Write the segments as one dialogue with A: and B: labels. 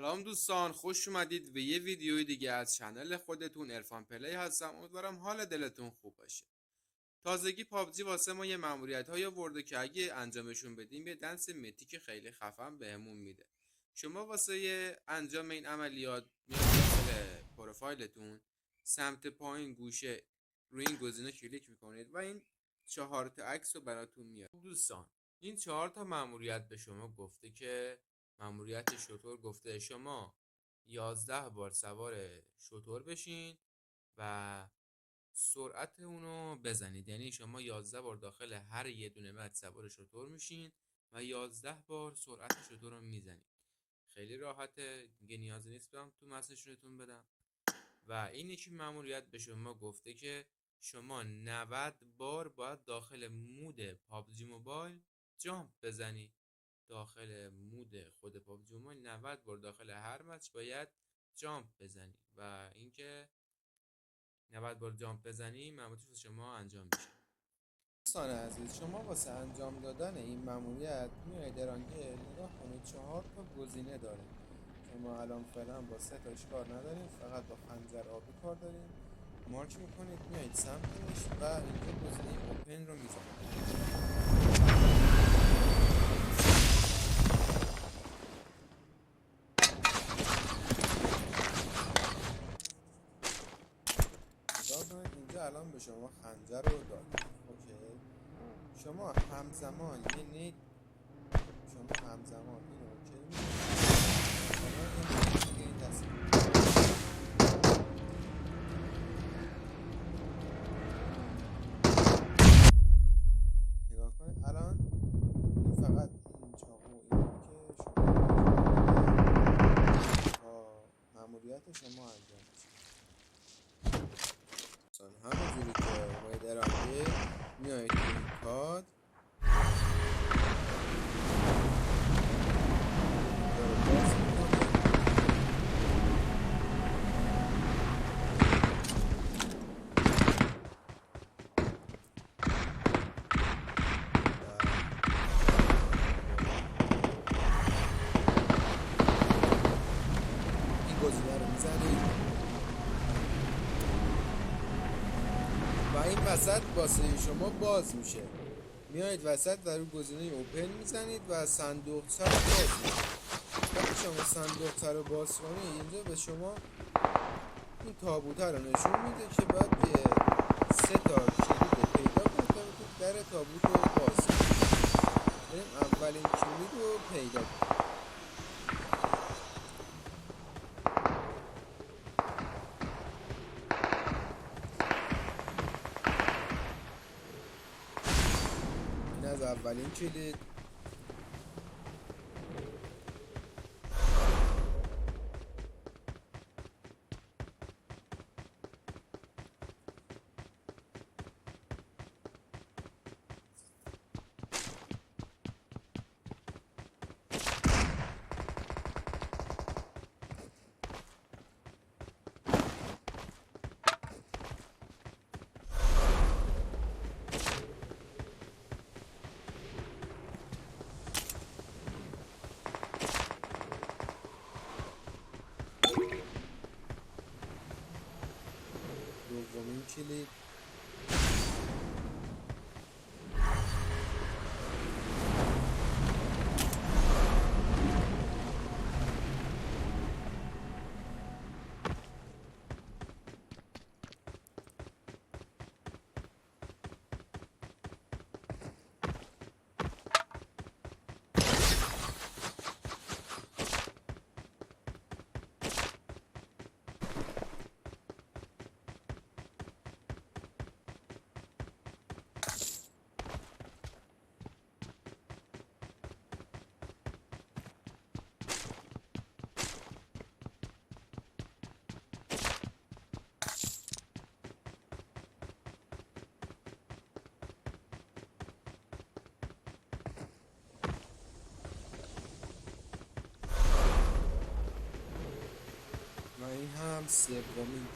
A: سلام دوستان، خوش اومدید به یه ویدیوی دیگه از چنل خودتون. عرفان پلی هستم. امیدوارم حال دلتون خوب باشه. تازگی پابجی واسه ما یه ماموریت های آورده که اگه انجامشون بدیم یه دنس میتیک خیلی خفن بهمون میده. شما واسه یه انجام این عملیات میاد داخل پروفایلتون، سمت پایین گوشه روی این گزینه کلیک میکنید و این 4 تا عکس رو براتون میاد. دوستان، این 4 تا ماموریت به شما گفته که ماموریت شتر گفته شما 11 بار سوار شتر بشین و سرعت اونو بزنید. یعنی شما 11 بار داخل هر یه دونه متر سوار شتر میشین و 11 بار سرعت شتر رو میزنید. خیلی راحته دیگه، نیازی نیست برم تو مسجونتون بدم. و این یکی ماموریت به شما گفته که شما 90 بار باید داخل مود پابجی موبایل جامپ بزنی. داخل مود خود پابجی موبایل 90 بار داخل هر مچ باید جامپ بزنی و اینکه 90 بار جامپ بزنی ماموریت شما انجام میشه. دوستان عزیز، شما واسه انجام دادن این ماموریت میاید درانگه نگاه کنید 4 تا گزینه داره. شما الان فعلا با 3 تاش کار نداریم، فقط با خنجر آبی کار داریم. مارک میکنید میایید سمتش و اینجا گزینه اوپن رو میزنید. نگاه کنید اینجا الان به شما خنجر رو داد. اوکی، شما همزمان اینو اوکی میکنید. این دست نگاه کنید الان این فقط این چاقو اینو که شما تا ماموریت شما انجام میشه. همونجوری که اومد درانگه میایید این کاد گزینه رو میزنید و این وسط واسه شما باز میشه. میایید وسط و رو گزینه اوپن میزنید و صندوق رو باز میشه. وقتی شما صندوق رو باز کنید اینجا به شما این تابوته رو نشون میده که باید 3 تا کلید پیدا کنید تا بتونید در تابوت رو باز کنید. بریم اولین کلید رو پیدا کنید. این از اولین کلید. دومین کلید. و این هم سومین.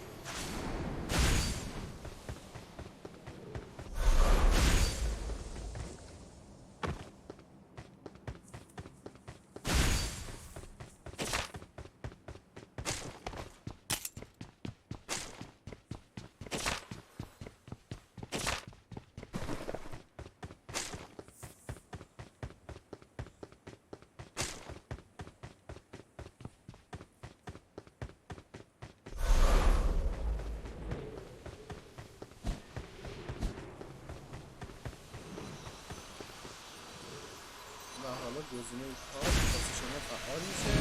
B: گزینه کار واسه شما فعال میشه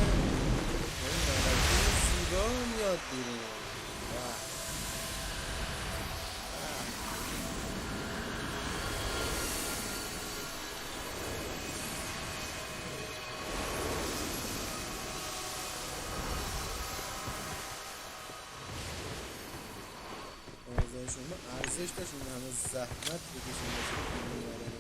B: و این ملکه زیبا میاد بیرون. به نظر شما ارزش داشت این همه زحمت بکشیم واسه بیرون